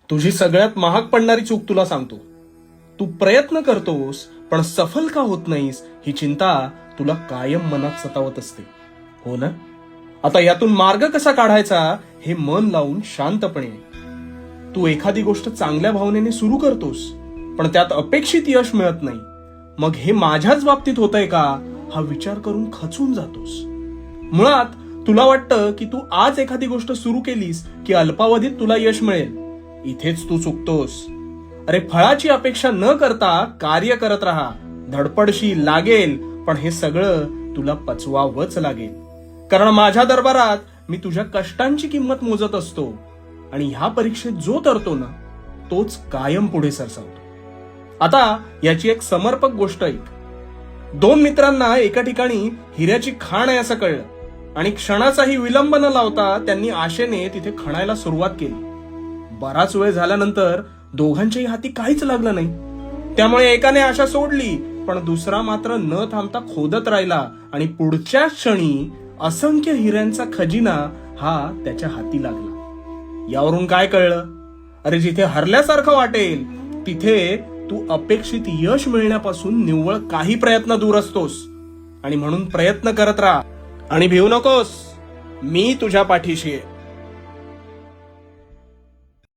तुझी सगळ्यात महाग पडणारी चूक तुला सांगतो. तू प्रयत्न करतोस पण सफल का होत नाहीस ही चिंता तुला कायम मनात सतावत असते, हो ना? आता यातून मार्ग कसा काढायचा हे मन लावून शांतपणे. तू एखादी गोष्ट चांगल्या भावनेने सुरू करतोस पण त्यात अपेक्षित यश मिळत नाही. मग हे माझ्याच बाबतीत होतंय का हा विचार करून खचून जातोस. मुळात तुला वाटतं की तू आज एखादी गोष्ट सुरू केलीस की अल्पावधीत तुला यश मिळेल. इथेच तू चुकतोस. अरे, फळाची अपेक्षा न करता कार्य करत राहा. धडपडशील, लागेल, पण हे सगळं तुला पचवावंच लागेल. कारण माझ्या दरबारात मी तुझ्या कष्टांची किंमत मोजत असतो आणि ह्या परीक्षेत जो तरतो ना तोच कायम पुढे सरसावतो. आता याची एक समर्पक गोष्ट ऐक. 2 मित्रांना एका ठिकाणी हिऱ्याची खाण आहे असं कळलं आणि क्षणाचाही विलंब न लावता त्यांनी आशेने तिथे खणायला सुरुवात केली. बराच वेळ झाल्यानंतर दोघांच्याही हाती काहीच लागलं नाही. त्यामुळे एकाने आशा सोडली पण दुसरा मात्र न थांबता खोदत राहिला आणि पुढच्या क्षणी असंख्य हिऱ्यांचा खजिना हा त्याच्या हाती लागला. यावरून काय कळलं? अरे, जिथे हरल्यासारखं वाटेल तिथे तू अपेक्षित यश मिळण्यापासून निव्वळ काही प्रयत्न दूर असतोस. आणि म्हणून प्रयत्न करत राहा आणि भिवू नकोस. मी तुझ्या पाठीशी आहे.